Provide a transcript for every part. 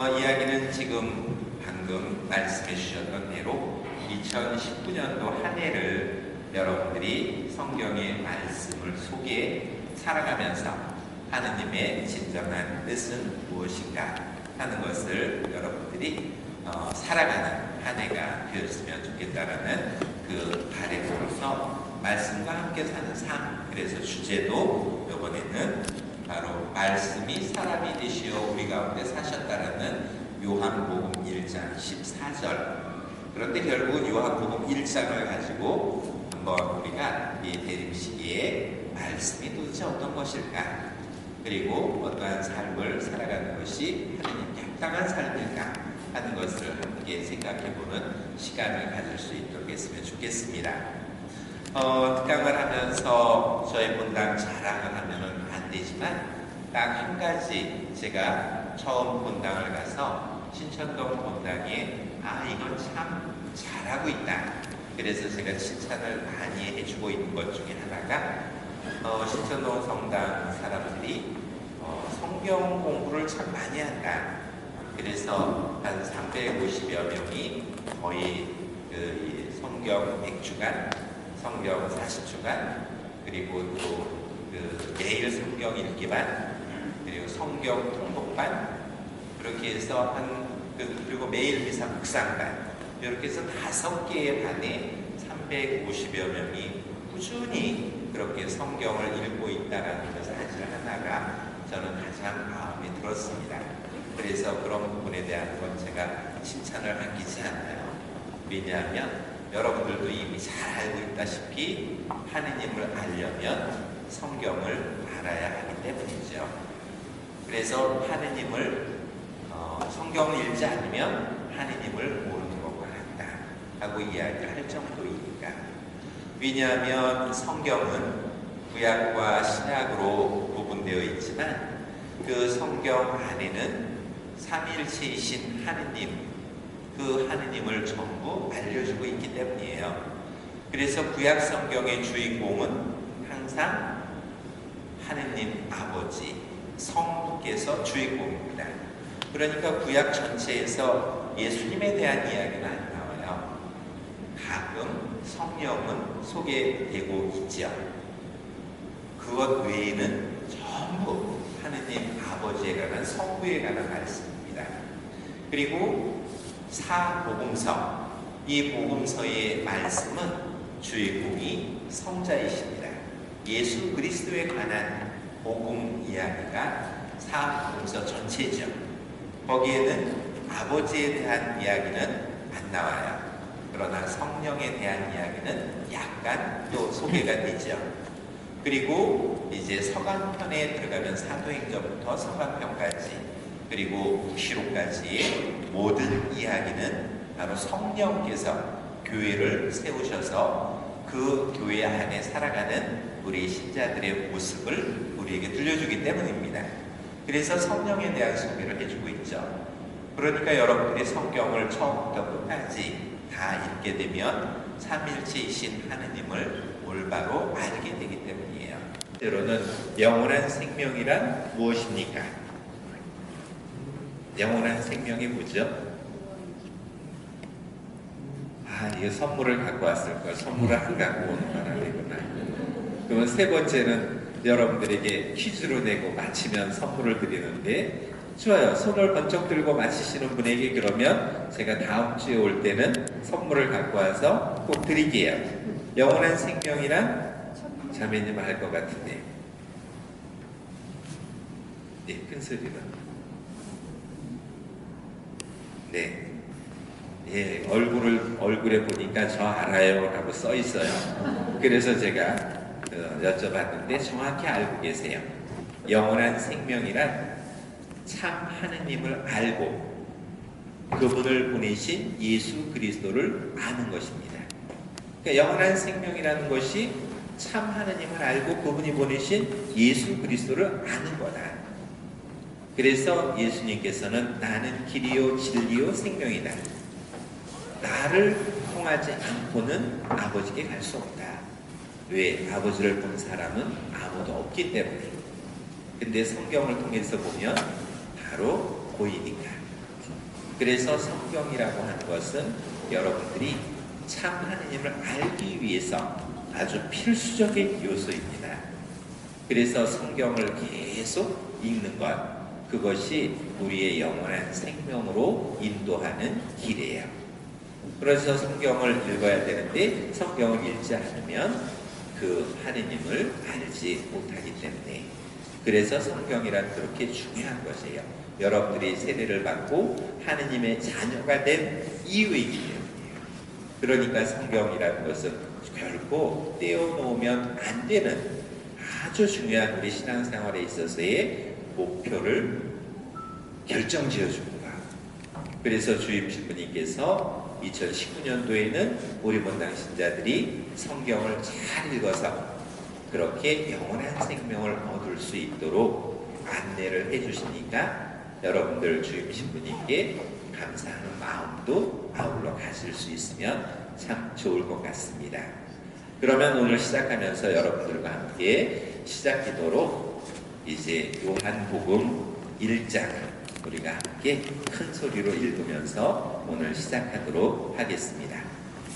이야기는 지금 방금 말씀해 주셨던 대로 2019년도 한 해를 여러분들이 성경의 말씀을 속에 살아가면서 하느님의 진정한 뜻은 무엇인가 하는 것을 여러분들이 살아가는 한 해가 되었으면 좋겠다라는 그 바람으로서 말씀과 함께 사는 삶, 그래서 주제도 이번에는 바로 말씀이 사람이 되시어 우리 가운데 사셨다라는 요한복음 1장 14절. 그런데 결국은 요한복음 1장을 가지고 한번 우리가 이 대립시기에 말씀이 도대체 어떤 것일까, 그리고 어떠한 삶을 살아가는 것이 하나님께 합당한 삶일까 하는 것을 함께 생각해보는 시간을 가질 수 있도록 했으면 좋겠습니다. 특강을 하면서 저희 본당 자랑을 하면은 안 되지만 딱 한 가지, 제가 처음 본당을 가서 신천동 본당에 이건 참 잘하고 있다, 그래서 제가 칭찬을 많이 해주고 있는 것 중에 하나가 신천동 성당 사람들이 성경 공부를 참 많이 한다. 그래서 한 350여 명이 거의 그 성경 100주간, 성경 40주간, 그리고 또 그 매일 성경 읽기반, 그리고 성경 통독반, 그렇게 해서 그리고 매일 미사 묵상반, 이렇게 해서 5개의 반에 350여 명이 꾸준히 그렇게 성경을 읽고 있다는 그 사실 하나가 저는 가장 마음에 들었습니다. 그래서 그런 부분에 대한 건 제가 칭찬을 아끼지 않아요. 왜냐하면 여러분들도 이미 잘 알고 있다시피 하느님을 알려면 성경을 알아야 하기 때문이죠. 그래서 하느님을 성경을 읽지 않으면 하느님을 모르도록 한다 하고 이야기를 할 정도이니까. 왜냐하면 성경은 구약과 신약으로 구분되어 있지만 그 성경 안에는 삼위일체이신 하느님, 그 하느님을 전부 알려주고 있기 때문이에요. 그래서 구약 성경의 주인공은 항상 하느님 아버지, 성부께서 주인공입니다. 그러니까 구약 전체에서 예수님에 대한 이야기는 안 나와요. 가끔 성령은 소개되고 있죠. 그것 외에는 전부 하느님 아버지에 관한, 성부에 관한 말씀입니다. 그리고 사복음서, 이 복음서의 말씀은 주인공이 성자이십니다. 예수 그리스도에 관한 복음 이야기가 사복음서 전체죠. 거기에는 아버지에 대한 이야기는 안 나와요. 그러나 성령에 대한 이야기는 약간 또 소개가 되죠. 그리고 이제 서간편에 들어가면 사도행전부터 서간편까지, 그리고 묵시록까지의 모든 이야기는 바로 성령께서 교회를 세우셔서 그 교회 안에 살아가는 우리 신자들의 모습을 우리에게 들려주기 때문입니다. 그래서 성령에 대한 소개를 해주고 있죠. 그러니까 여러분들이 성경을 처음부터 끝까지 다 읽게 되면 삼일체이신 하느님을 올바로 알게 되기 때문이에요. 때로는 영원한 생명이란 무엇입니까? 영원한 생명이 뭐죠? 이거 선물을 갖고 왔을 걸, 선물을 안 갖고 오는 바람이구나. 그러면 세 번째는 여러분들에게 퀴즈로 내고 맞히면 선물을 드리는데, 좋아요. 손을 번쩍 들고 맞히시는 분에게 그러면 제가 다음 주에 올 때는 선물을 갖고 와서 꼭 드릴게요. 영원한 생명이란 자매님 알 것 같은데. 네, 큰 소리로. 네. 예, 얼굴에 보니까 저 알아요 라고 써 있어요. 그래서 제가 여쭤봤는데 정확히 알고 계세요. 영원한 생명이란 참 하느님을 알고 그분을 보내신 예수 그리스도를 아는 것입니다. 그러니까 영원한 생명이라는 것이 참 하느님을 알고 그분이 보내신 예수 그리스도를 아는 거다. 그래서 예수님께서는 나는 길이요 진리요 생명이다. 나를 통하지 않고는 아버지께 갈 수 없다. 왜? 아버지를 본 사람은 아무도 없기 때문에. 근데 성경을 통해서 보면 바로 보이니까. 그래서 성경이라고 하는 것은 여러분들이 참 하느님을 알기 위해서 아주 필수적인 요소입니다. 그래서 성경을 계속 읽는 것, 그것이 우리의 영원한 생명으로 인도하는 길이에요. 그래서 성경을 읽어야 되는데 성경을 읽지 않으면 그 하느님을 알지 못하기 때문에, 그래서 성경이란 그렇게 중요한 것이에요. 여러분들이 세례를 받고 하느님의 자녀가 된 이유이기 때문이에요. 그러니까 성경이라는 것은 결코 떼어놓으면 안 되는 아주 중요한 우리 신앙생활에 있어서의 목표를 결정지어 줍니다. 그래서 주임 신부님께서 2019년도에는 우리 본당 신자들이 성경을 잘 읽어서 그렇게 영원한 생명을 얻을 수 있도록 안내를 해주시니까 여러분들 주임 신부님께 감사하는 마음도 아울러 가질 수 있으면 참 좋을 것 같습니다. 그러면 오늘 시작하면서 여러분들과 함께 시작 기도로 이제 요한복음 1장 우리가 함께 큰 소리로 읽으면서 오늘 시작하도록 하겠습니다.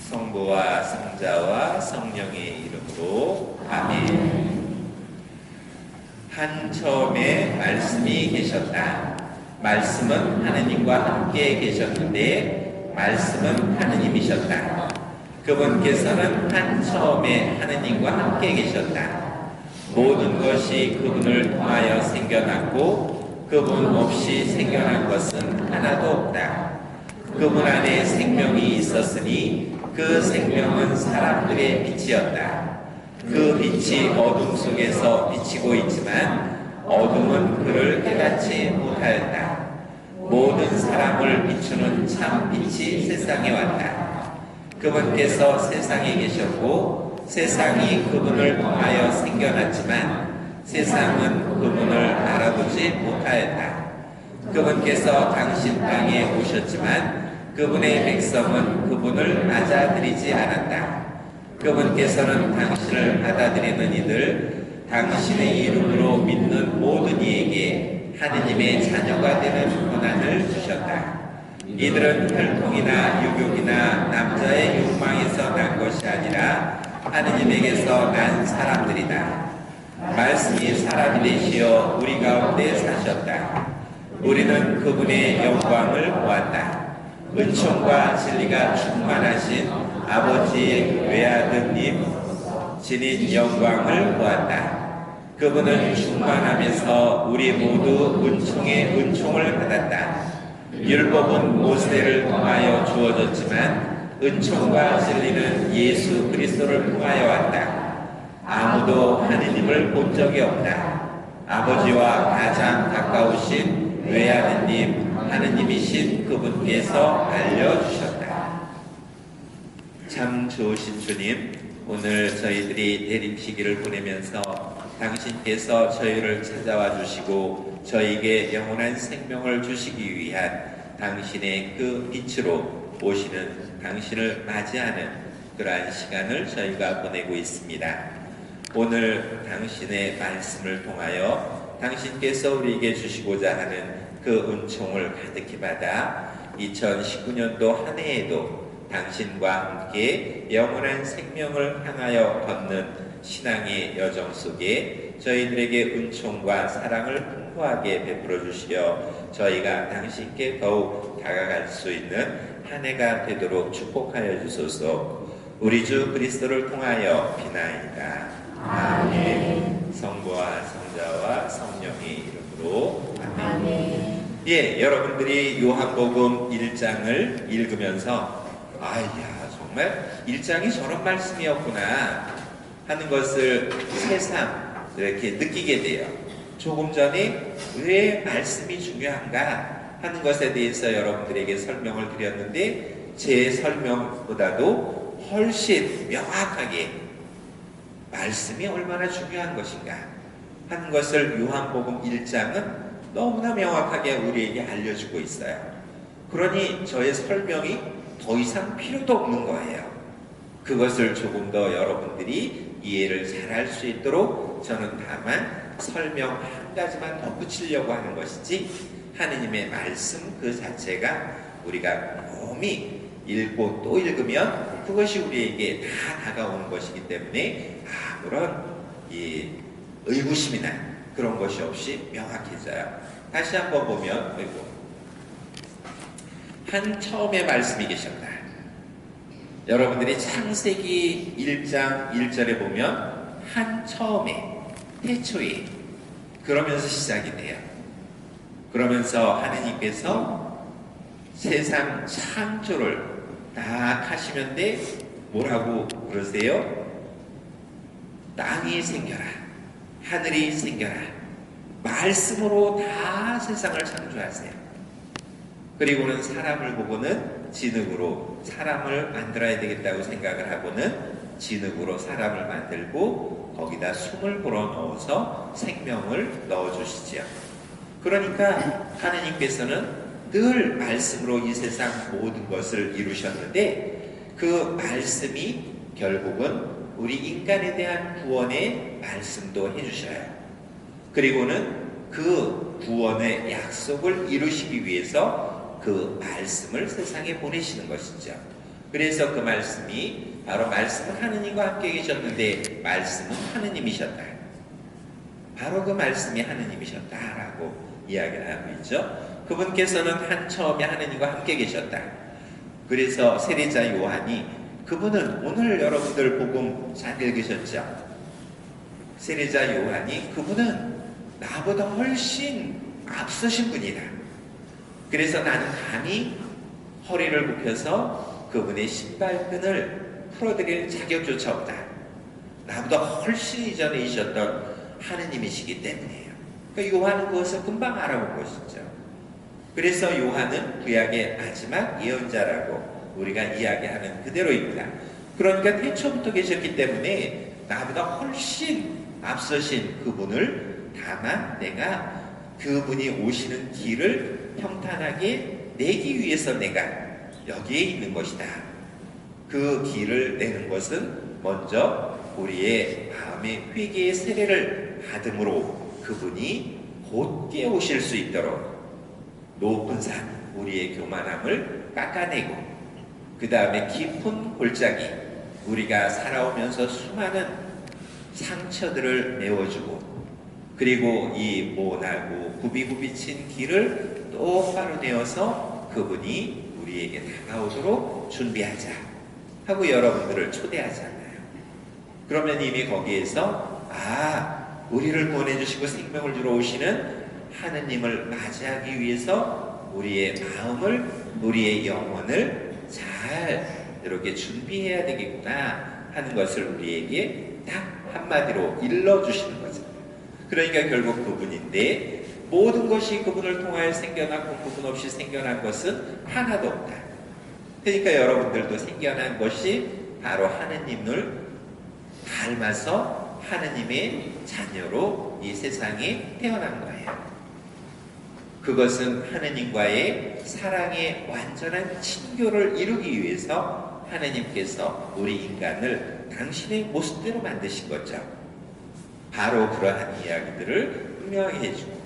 성부와 성자와 성령의 이름으로 아멘. 한 처음에 말씀이 계셨다. 말씀은 하느님과 함께 계셨는데 말씀은 하느님이셨다. 그분께서는 한 처음에 하느님과 함께 계셨다. 모든 것이 그분을 통하여 생겨났고 그분 없이 생겨난 것은 하나도 없다. 그분 안에 생명이 있었으니 그 생명은 사람들의 빛이었다. 그 빛이 어둠 속에서 비치고 있지만 어둠은 그를 깨닫지 못하였다. 모든 사람을 비추는 참 빛이 세상에 왔다. 그분께서 세상에 계셨고 세상이 그분을 통하여 생겨났지만 세상은 그분을 알아보지 못하였다. 그분께서 당신 땅에 오셨지만 그분의 백성은 그분을 맞아들이지 않았다. 그분께서는 당신을 받아들이는 이들, 당신의 이름으로 믿는 모든 이에게 하느님의 자녀가 되는 권한을 주셨다. 이들은 혈통이나 유교이나 남자의 욕망에서 난 것이 아니라 하느님에게서 난 사람들이다. 말씀이 사람이 되시어 우리 가운데 사셨다. 우리는 그분의 영광을 보았다. 은총과 진리가 충만하신 아버지의 외아드님 지닌 영광을 보았다. 그분은 충만하면서 우리 모두 은총의 은총을 받았다. 율법은 모세를 통하여 주어졌지만 은총과 진리는 예수 그리스도를 통하여 왔다. 아무도 하느님을 본 적이 없다. 아버지와 가장 가까우신 외아드님 하느님이신 그분께서 알려주셨다. 참 좋으신 주님, 오늘 저희들이 대림시기를 보내면서 당신께서 저희를 찾아와 주시고 저희에게 영원한 생명을 주시기 위한 당신의 그 빛으로 오시는 당신을 맞이하는 그러한 시간을 저희가 보내고 있습니다. 오늘 당신의 말씀을 통하여 당신께서 우리에게 주시고자 하는 그 은총을 가득히 받아 2019년도 한 해에도 당신과 함께 영원한 생명을 향하여 걷는 신앙의 여정 속에 저희들에게 은총과 사랑을 풍부하게 베풀어 주시어 저희가 당신께 더욱 다가갈 수 있는 한 해가 되도록 축복하여 주소서. 우리 주 그리스도를 통하여 비나이다. 아멘. 성부와 성자와 성령의 이름으로 아멘. 예, 여러분들이 요한복음 1장을 읽으면서 아야 정말 1장이 저런 말씀이었구나 하는 것을 새삼 이렇게 느끼게 돼요. 조금 전에 왜 말씀이 중요한가 하는 것에 대해서 여러분들에게 설명을 드렸는데 제 설명보다도 훨씬 명확하게 말씀이 얼마나 중요한 것인가 하는 것을 요한복음 1장은 너무나 명확하게 우리에게 알려주고 있어요. 그러니 저의 설명이 더 이상 필요도 없는 거예요. 그것을 조금 더 여러분들이 이해를 잘할 수 있도록 저는 다만 설명 한 가지만 덧붙이려고 하는 것이지 하느님의 말씀 그 자체가 우리가 곰곰이 읽고 또 읽으면 그것이 우리에게 다 다가오는 것이기 때문에 아무런 의구심이나 그런 것이 없이 명확해져요. 다시 한번 보면 한 처음에 말씀이 계셨다. 여러분들이 창세기 1장 1절에 보면 한 처음에 태초에 그러면서 시작이 돼요. 그러면서 하느님께서 세상 창조를 딱 하시는데 뭐라고 그러세요? 땅이 생겨라, 하늘이 생겨라, 말씀으로 다 세상을 창조하세요. 그리고는 사람을 보고는 진흙으로 사람을 만들어야 되겠다고 생각을 하고는 진흙으로 사람을 만들고 거기다 숨을 불어넣어서 생명을 넣어주시지요. 그러니까 하느님께서는 늘 말씀으로 이 세상 모든 것을 이루셨는데 그 말씀이 결국은 우리 인간에 대한 구원의 말씀도 해주셔요. 그리고는 그 구원의 약속을 이루시기 위해서 그 말씀을 세상에 보내시는 것이죠. 그래서 그 말씀이 바로 말씀은 하느님과 함께 계셨는데 말씀은 하느님이셨다. 바로 그 말씀이 하느님이셨다라고 이야기를 하고 있죠. 그분께서는 한 처음에 하느님과 함께 계셨다. 그래서 세례자 요한이 그분은 오늘 여러분들 복음 잘 읽으셨죠? 세례자 요한이 그분은 나보다 훨씬 앞서신 분이다. 그래서 나는 감히 허리를 굽혀서 그분의 신발끈을 풀어드릴 자격조차 없다. 나보다 훨씬 이전에 있었던 하느님이시기 때문이에요. 그러니까 요한은 그것을 금방 알아본 것이죠. 그래서 요한은 구약의 마지막 예언자라고 우리가 이야기하는 그대로입니다. 그러니까 태초부터 계셨기 때문에 나보다 훨씬 앞서신 그분을 다만 내가 그분이 오시는 길을 평탄하게 내기 위해서 내가 여기에 있는 것이다. 그 길을 내는 것은 먼저 우리의 마음의 회개의 세례를 받음으로 그분이 곧게 오실 수 있도록 높은 산, 우리의 교만함을 깎아내고 그 다음에 깊은 골짜기, 우리가 살아오면서 수많은 상처들을 메워주고 그리고 이 모나고 굽이굽이친 길을 똑바로 내어서 그분이 우리에게 다가오도록 준비하자 하고 여러분들을 초대하잖아요. 그러면 이미 거기에서 우리를 구원해주시고 생명을 주러 오시는 하느님을 맞이하기 위해서 우리의 마음을, 우리의 영혼을 잘 이렇게 준비해야 되겠구나 하는 것을 우리에게 딱 한마디로 일러주시는 거죠. 그러니까 결국 그분인데 모든 것이 그분을 통하여 생겨났고 그분 없이 생겨난 것은 하나도 없다. 그러니까 여러분들도 생겨난 것이 바로 하느님을 닮아서 하느님의 자녀로 이 세상에 태어난 거예요. 그것은 하느님과의 사랑의 완전한 친교를 이루기 위해서 하느님께서 우리 인간을 당신의 모습대로 만드신 거죠. 바로 그러한 이야기들을 분명히 해주고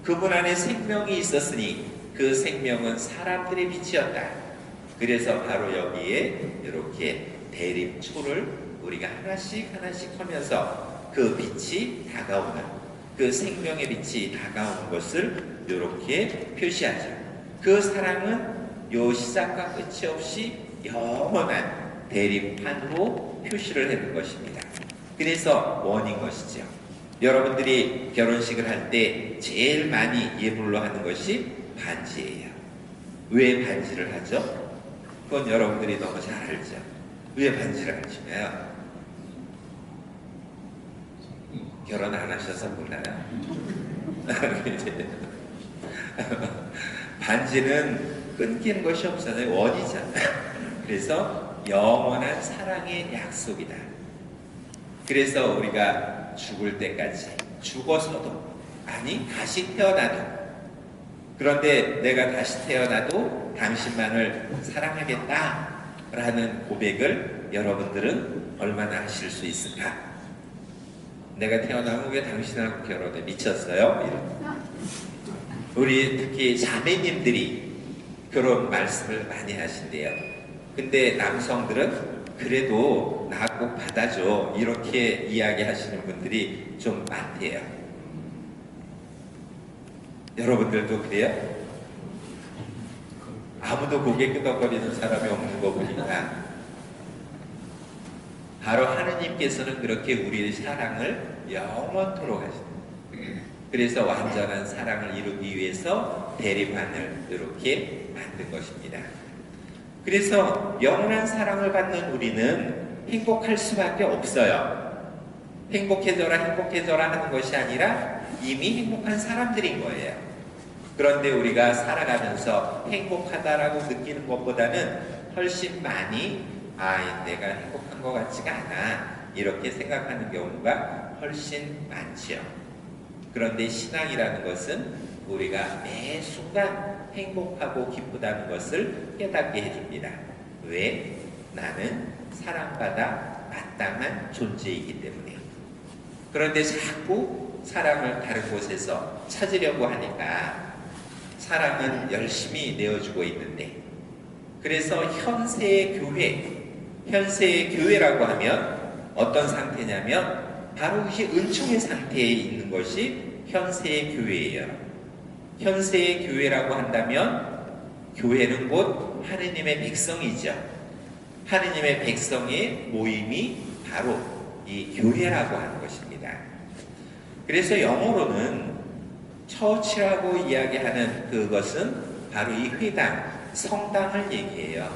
그분 안에 생명이 있었으니 그 생명은 사람들의 빛이었다. 그래서 바로 여기에 이렇게 대립초를 우리가 하나씩 하면서 그 빛이 다가오는 그 생명의 빛이 다가오는 것을 이렇게 표시하죠. 그 사랑은 요 시작과 끝이 없이 영원한 대립판으로 표시를 하는 것입니다. 그래서 원인 것이죠. 여러분들이 결혼식을 할 때 제일 많이 예물로 하는 것이 반지예요. 왜 반지를 하죠? 그건 여러분들이 너무 잘 알죠. 왜 반지를 하시나요? 결혼 안 하셔서 몰라요. 반지는 끊기는 것이 없어요. 원이잖아요. 그래서 영원한 사랑의 약속이다. 그래서 우리가 죽을 때까지 죽어서도 아니 다시 태어나도 그런데 내가 다시 태어나도 당신만을 사랑하겠다 라는 고백을 여러분들은 얼마나 하실 수 있을까? 내가 태어나면 왜 당신하고 결혼해? 미쳤어요? 우리 특히 자매님들이 그런 말씀을 많이 하신대요. 근데 남성들은 그래도 나 꼭 받아줘 이렇게 이야기하시는 분들이 좀 많대요. 여러분들도 그래요? 아무도 고개 끄덕거리는 사람이 없는 거 보니까 바로 하느님께서는 그렇게 우리의 사랑을 영원토록 하십니다. 그래서 완전한 사랑을 이루기 위해서 대리만을 이렇게 만든 것입니다. 그래서 영원한 사랑을 받는 우리는 행복할 수밖에 없어요. 행복해져라 행복해져라 하는 것이 아니라 이미 행복한 사람들인 거예요. 그런데 우리가 살아가면서 행복하다라고 느끼는 것보다는 훨씬 많이 내가 행복한 것 같지가 않아 이렇게 생각하는 경우가 훨씬 많지요. 그런데 신앙이라는 것은 우리가 매 순간 행복하고 기쁘다는 것을 깨닫게 해줍니다. 왜? 나는 사랑받아 마땅한 존재이기 때문에. 그런데 자꾸 사랑을 다른 곳에서 찾으려고 하니까 사랑은 열심히 내어주고 있는데, 그래서 현세의 교회라고 하면 어떤 상태냐면 바로 이것이 은총의 상태에 있는 것이 현세의 교회예요. 현세의 교회라고 한다면 교회는 곧 하느님의 백성이죠. 하느님의 백성의 모임이 바로 이 교회라고 하는 것입니다. 그래서 영어로는 처치라고 이야기하는 그것은 바로 이 회당, 성당을 얘기해요.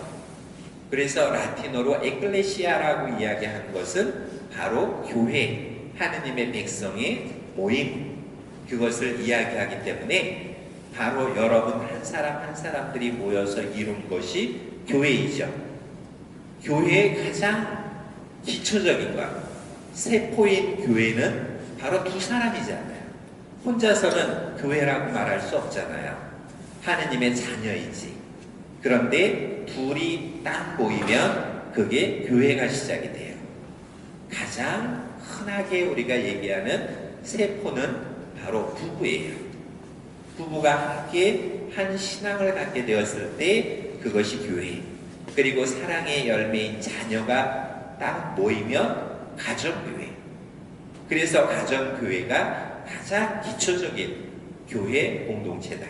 그래서 라틴어로 에클레시아라고 이야기하는 것은 바로 교회, 하느님의 백성의 모임, 그것을 이야기하기 때문에 바로 여러분 한 사람 한 사람들이 모여서 이룬 것이 교회이죠. 교회의 가장 기초적인 것, 세포인 교회는 바로 두 사람이잖아요. 혼자서는 교회라고 말할 수 없잖아요. 하느님의 자녀이지. 그런데 둘이 딱 모이면 그게 교회가 시작이 돼요. 가장 흔하게 우리가 얘기하는 세포는 바로 부부예요. 부부가 함께 한 신앙을 갖게 되었을 때 그것이 교회. 그리고 사랑의 열매인 자녀가 딱 모이면 가정교회. 그래서 가정교회가 가장 기초적인 교회 공동체다.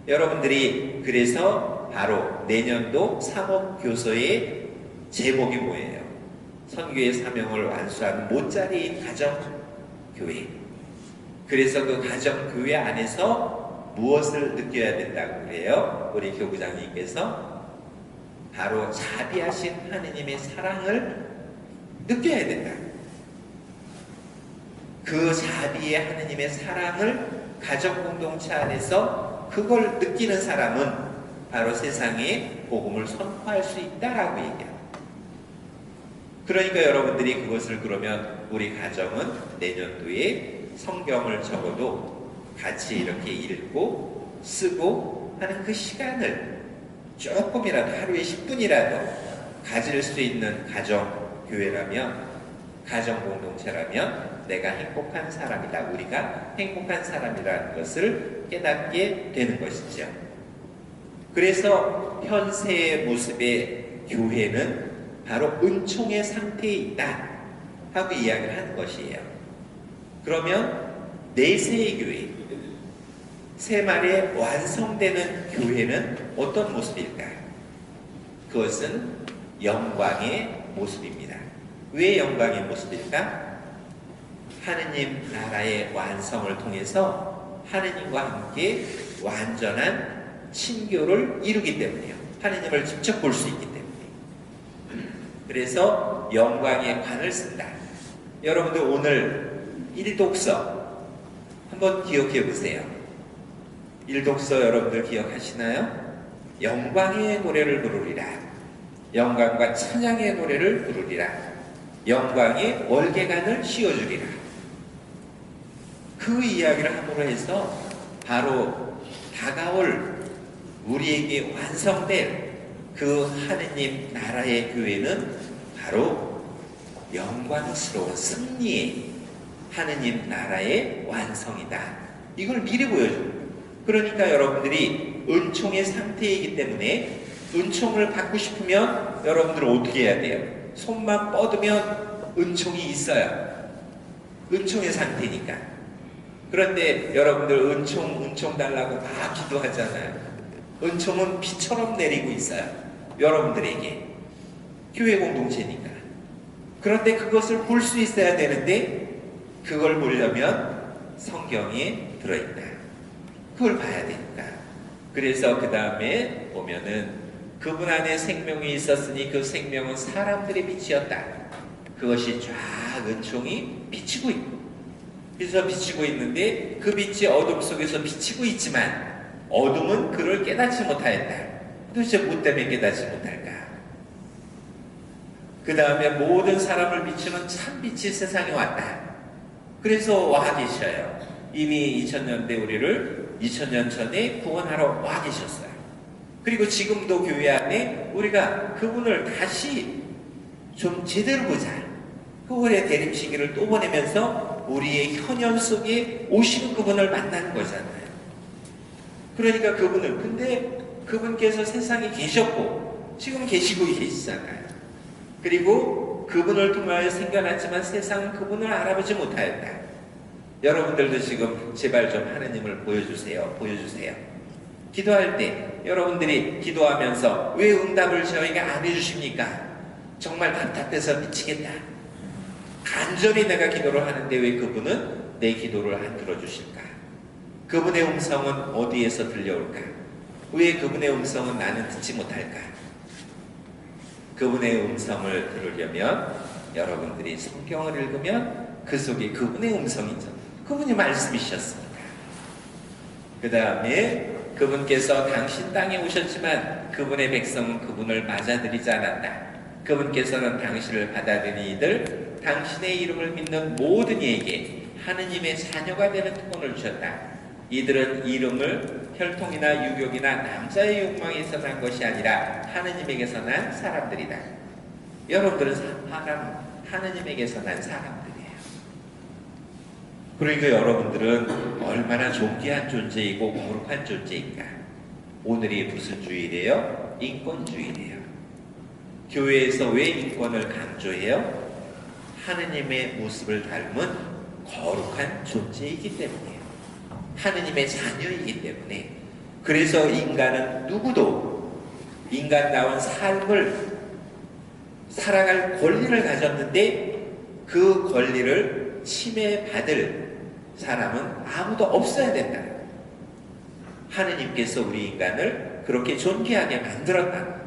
여러분들이 그래서 바로 내년도 사목교서의 제목이 뭐예요? 선교의 사명을 완수하는 못자리인 가정교회. 그래서 그 가정교회 안에서 무엇을 느껴야 된다고 그래요? 우리 교구장님께서 바로 자비하신 하느님의 사랑을 느껴야 된다. 그 자비의 하느님의 사랑을 가정 공동체 안에서 그걸 느끼는 사람은 바로 세상에 복음을 선포할 수 있다라고 얘기합니다. 그러니까 여러분들이 그것을 그러면 우리 가정은 내년도에 성경을 적어도 같이 이렇게 읽고 쓰고 하는 그 시간을 조금이라도 하루에 10분이라도 가질 수 있는 가정교회라면, 가정공동체라면 내가 행복한 사람이다. 우리가 행복한 사람이라는 것을 깨닫게 되는 것이죠. 그래서 현세의 모습의 교회는 바로 은총의 상태에 있다 하고 이야기를 하는 것이에요. 그러면 내세의 교회, 새말에 완성되는 교회는 어떤 모습일까? 그것은 영광의 모습입니다. 왜 영광의 모습일까? 하느님 나라의 완성을 통해서 하느님과 함께 완전한 친교를 이루기 때문이에요. 하느님을 직접 볼 수 있기 때문에. 그래서 영광의 관을 쓴다. 여러분들 오늘 일독서 한번 기억해 보세요. 일독서 여러분들 기억하시나요? 영광의 노래를 부르리라. 영광과 찬양의 노래를 부르리라. 영광의 월계관을 씌워주리라. 그 이야기를 함으로 해서 바로 다가올 우리에게 완성될 그 하느님 나라의 교회는 바로 영광스러운 승리의 하느님 나라의 완성이다. 이걸 미리 보여줍니다. 그러니까 여러분들이 은총의 상태이기 때문에 은총을 받고 싶으면 여러분들은 어떻게 해야 돼요? 손만 뻗으면 은총이 있어요. 은총의 상태니까. 그런데 여러분들 은총 달라고 다 기도하잖아요. 은총은 비처럼 내리고 있어요. 여러분들에게. 교회 공동체니까. 그런데 그것을 볼 수 있어야 되는데 그걸 보려면 성경에 들어있다. 그걸 봐야 되니까. 그래서 그 다음에 보면은 그분 안에 생명이 있었으니 그 생명은 사람들의 빛이었다. 그것이 쫙 은총이 비치고 있고, 그래서 비치고 있는데 그 빛이 어둠 속에서 비치고 있지만 어둠은 그를 깨닫지 못하였다. 도대체 뭐 때문에 깨닫지 못할까? 그 다음에 모든 사람을 비추는 참빛이 세상에 왔다. 그래서 와 계셔요. 이미 2000년대 우리를 2000년 전에 구원하러 와 계셨어요. 그리고 지금도 교회 안에 우리가 그분을 다시 좀 제대로 보자. 그분의 대림 시기를 또 보내면서 우리의 현현 속에 오시는 그분을 만나는 거잖아요. 그러니까 근데 그분께서 세상에 계셨고 지금 계시고 계시잖아요. 그리고 그분을 통하여 생겨났지만 세상은 그분을 알아보지 못하였다. 여러분들도 지금 제발 좀 하느님을 보여주세요. 기도할 때 여러분들이 기도하면서 왜 응답을 저희가 안 해주십니까? 정말 답답해서 미치겠다. 간절히 내가 기도를 하는데 왜 그분은 내 기도를 안 들어주실까? 그분의 음성은 어디에서 들려올까? 왜 그분의 음성은 나는 듣지 못할까? 그분의 음성을 들으려면 여러분들이 성경을 읽으면 그 속에 그분의 음성이죠. 그분이 말씀이셨습니다. 그 다음에 그분께서 당신 땅에 오셨지만 그분의 백성은 그분을 맞아들이지 않았다. 그분께서는 당신을 받아들인 이들, 당신의 이름을 믿는 모든 이에게 하느님의 자녀가 되는 특권을 주셨다. 이들은 이름을 혈통이나 유격이나 남자의 욕망에서 난 것이 아니라 하느님에게서 난 사람들이다. 여러분들은 하느님에게서 난 사람들이에요. 그러니까 여러분들은 얼마나 존귀한 존재이고 거룩한 존재인가. 오늘이 무슨 주일이에요? 인권주일이에요. 교회에서 왜 인권을 강조해요? 하느님의 모습을 닮은 거룩한 존재이기 때문이에요. 하느님의 자녀이기 때문에. 그래서 인간은 누구도 인간다운 삶을 살아갈 권리를 가졌는데 그 권리를 침해받을 사람은 아무도 없어야 된다. 하느님께서 우리 인간을 그렇게 존귀하게 만들었다.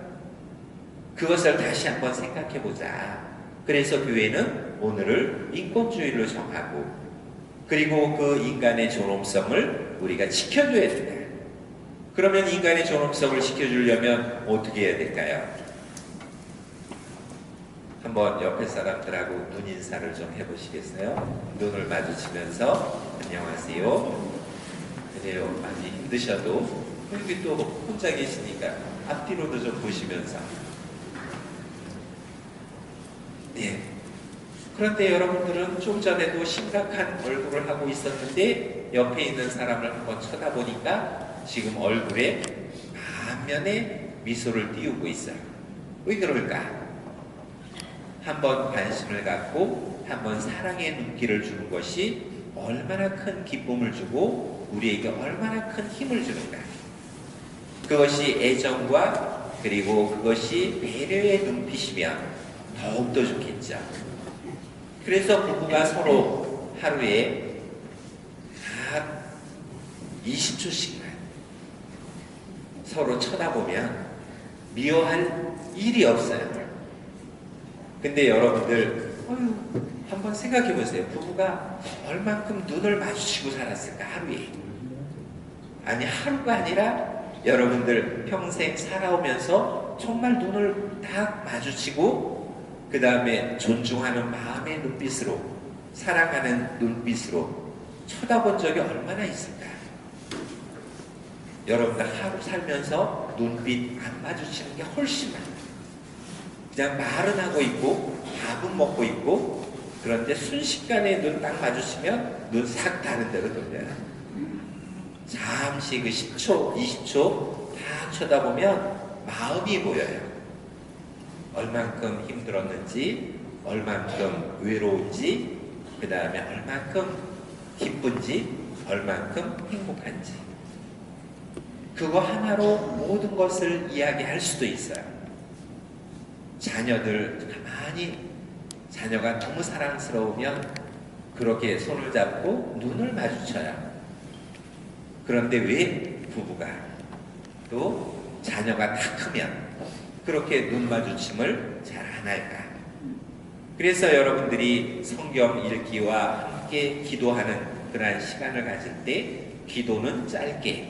그것을 다시 한번 생각해보자. 그래서 교회는 오늘을 인권주의로 정하고, 그리고 그 인간의 존엄성을 우리가 지켜줘야 된다. 그러면 인간의 존엄성을 지켜주려면 어떻게 해야 될까요? 한번 옆에 사람들하고 눈 인사를 좀 해보시겠어요? 눈을 마주치면서 안녕하세요. 그래요. 많이 힘드셔도 여기 또 혼자 계시니까 앞뒤로도 좀 보시면서. 네. 그런데 여러분들은 좀 전에도 심각한 얼굴을 하고 있었는데 옆에 있는 사람을 한번 쳐다보니까 지금 얼굴에 만면에 미소를 띄우고 있어요. 왜 그럴까? 한번 관심을 갖고 한번 사랑의 눈길을 주는 것이 얼마나 큰 기쁨을 주고 우리에게 얼마나 큰 힘을 주는가. 그것이 애정과 그리고 그것이 배려의 눈빛이면 더욱더 좋겠죠. 그래서 부부가 서로 하루에 딱 20초씩만 서로 쳐다보면 미워할 일이 없어요. 근데 여러분들 한번 생각해 보세요. 부부가 얼만큼 눈을 마주치고 살았을까 하루에. 아니 하루가 아니라 여러분들 평생 살아오면서 정말 눈을 딱 마주치고 그 다음에 존중하는 마음의 눈빛으로 사랑하는 눈빛으로 쳐다본 적이 얼마나 있을까? 여러분들 하루 살면서 눈빛 안 마주치는 게 훨씬 많아요. 그냥 말은 하고 있고 밥은 먹고 있고 그런데 순식간에 눈 딱 마주치면 눈 싹 다른 데로 돌려요. 잠시 그 10초, 20초 딱 쳐다보면 마음이 보여요. 얼만큼 힘들었는지, 얼만큼 외로운지, 그 다음에 얼만큼 기쁜지, 얼만큼 행복한지. 그거 하나로 모든 것을 이야기할 수도 있어요. 자녀들 가만히, 자녀가 너무 사랑스러우면 그렇게 손을 잡고 눈을 마주쳐요. 그런데 왜 부부가 또 자녀가 다 크면 그렇게 눈 마주침을 잘 안 할까? 그래서 여러분들이 성경 읽기와 함께 기도하는 그러한 시간을 가질 때 기도는 짧게,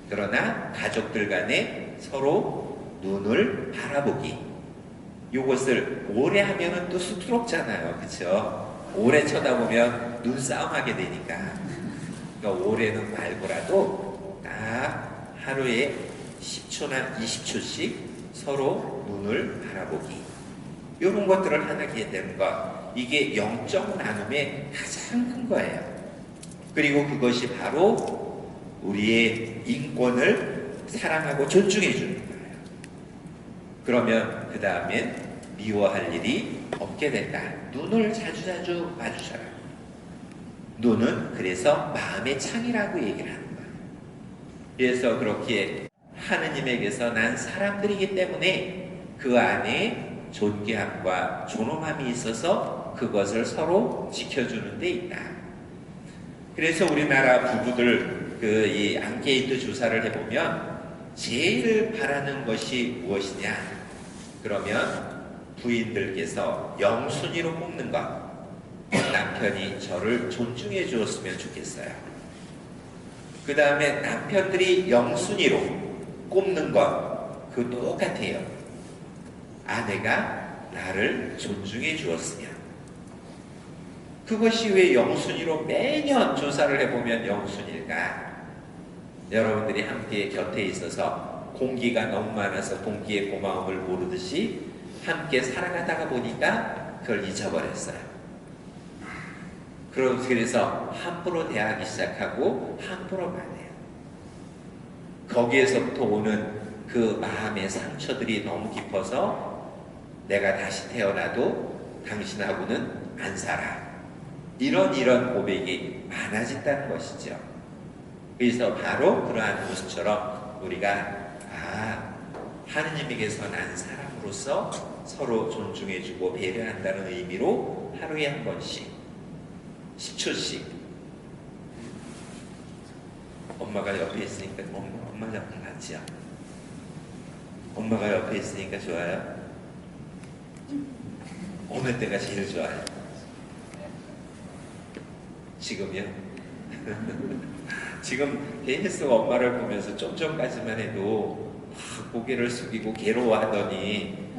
그러나 가족들 간에 서로 눈을 바라보기, 이것을 오래 하면은 또 쑥스럽잖아요. 그렇죠? 오래 쳐다보면 눈싸움하게 되니까. 그러니까 오래는 말고라도 딱 하루에 10초나 20초씩 서로 눈을 바라보기, 이런 것들을 하게 되는 것, 이게 영적 나눔의 가장 큰 거예요. 그리고 그것이 바로 우리의 인권을 사랑하고 존중해 주는 거예요. 그러면 그 다음엔 미워할 일이 없게 된다. 눈을 자주자주 마주쳐라. 눈은 그래서 마음의 창이라고 얘기를 하는 거예요. 그래서 그렇게 하느님에게서 난 사람들이기 때문에 그 안에 존귀함과 존엄함이 있어서 그것을 서로 지켜주는 데 있다. 그래서 우리나라 부부들 이 앙케이트 조사를 해보면 제일 바라는 것이 무엇이냐? 그러면 부인들께서 영순위로 꼽는 것, 남편이 저를 존중해 주었으면 좋겠어요. 그 다음에 남편들이 영순위로 꼽는 것, 그 똑같아요. 아내가 나를 존중해 주었으면. 그것이 왜 영순위로 매년 조사를 해보면 영순위일까? 여러분들이 함께 곁에 있어서 공기가 너무 많아서 공기의 고마움을 모르듯이 함께 살아가다가 보니까 그걸 잊어버렸어요. 그래서 함부로 대하기 시작하고 함부로 말해요. 거기에서부터 오는 그 마음의 상처들이 너무 깊어서 내가 다시 태어나도 당신하고는 안 살아. 이런 고백이 많아진다는 것이죠. 그래서 바로 그러한 모습처럼 우리가 하느님에게서 난 사람으로서 서로 존중해주고 배려한다는 의미로 하루에 한 번씩 10초씩 엄마가 옆에 있으니까 엄마 옆에 낫지요. 엄마가 옆에 있으니까 좋아요. 어느 때가 제일 좋아요? 지금요? 지금 계속 엄마를 보면서 좀 전까지만 해도 고개를 숙이고 괴로워하더니,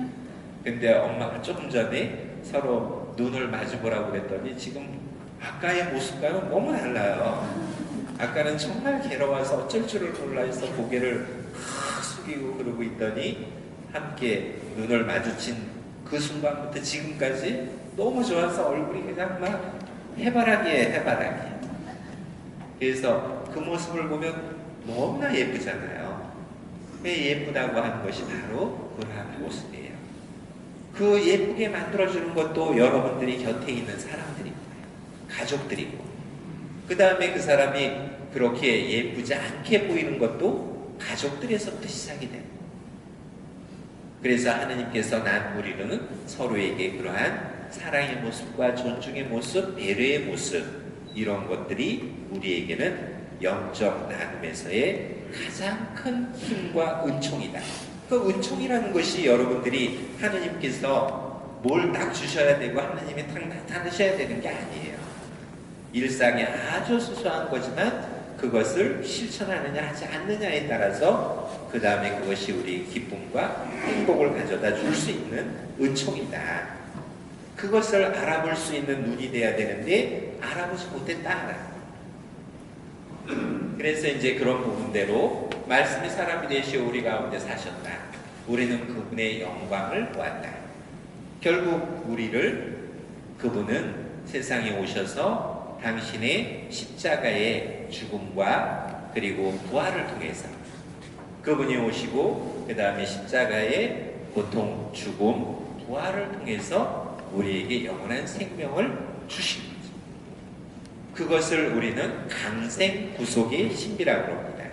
근데 엄마가 조금 전에 서로 눈을 마주보라고 그랬더니 지금 아까의 모습과는 너무 달라요. 아까는 정말 괴로워서 어쩔 줄을 몰라 해서 고개를 숙이고 그러고 있더니 함께 눈을 마주친 그 순간부터 지금까지 너무 좋아서 얼굴이 그냥 막 해바라기에 해바라기. 그래서 그 모습을 보면 너무나 예쁘잖아요. 왜 예쁘다고 하는 것이 바로 그러한 모습이에요. 그 예쁘게 만들어주는 것도 여러분들이 곁에 있는 사람들이고 가족들이고, 그 다음에 그 사람이 그렇게 예쁘지 않게 보이는 것도 가족들에서부터 시작이 돼요. 그래서 하느님께서 난 우리는 서로에게 그러한 사랑의 모습과 존중의 모습, 배려의 모습, 이런 것들이 우리에게는 영적 나눔에서의 가장 큰 힘과 은총이다. 그 은총이라는 것이 여러분들이 하느님께서 뭘 딱 주셔야 되고 하느님이 딱 나타나셔야 되는 게 아니에요. 일상에 아주 소소한 거지만 그것을 실천하느냐 하지 않느냐에 따라서 그 다음에 그것이 우리 기쁨과 행복을 가져다 줄 수 있는 은총이다. 그것을 알아볼 수 있는 눈이 돼야 되는데 알아보지 못했다. 그래서 이제 그런 부분대로 말씀의 사람이 되시어 우리 가운데 사셨다. 우리는 그분의 영광을 보았다. 결국 그분은 세상에 오셔서 당신의 십자가의 죽음과 그리고 부활을 통해서 그분이 오시고 그 다음에 십자가의 고통, 죽음, 부활을 통해서 우리에게 영원한 생명을 주신 거죠. 그것을 우리는 강생 구속의 신비라고 합니다.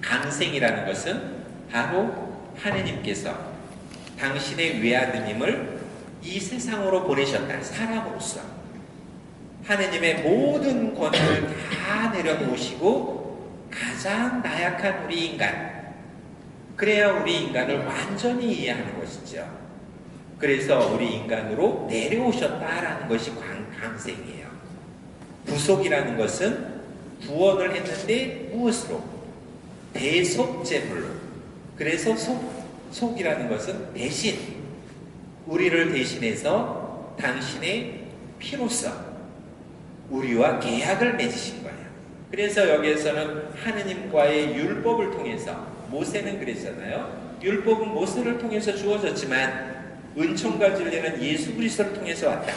강생이라는 것은 바로 하느님께서 당신의 외아드님을 이 세상으로 보내셨다. 사람으로서 하느님의 모든 권한을 다 내려놓으시고 가장 나약한 우리 인간, 그래야 우리 인간을 완전히 이해하는 것이죠. 그래서 우리 인간으로 내려오셨다라는 것이 강생이에요. 구속이라는 것은 구원을 했는데 무엇으로? 대속제물로. 그래서 속이라는 것은 대신, 우리를 대신해서 당신의 피로써 우리와 계약을 맺으신 거예요. 그래서 여기에서는 하느님과의 율법을 통해서, 모세는 그랬잖아요. 율법은 모세를 통해서 주어졌지만 은총과 진리는 예수 그리스도를 통해서 왔다.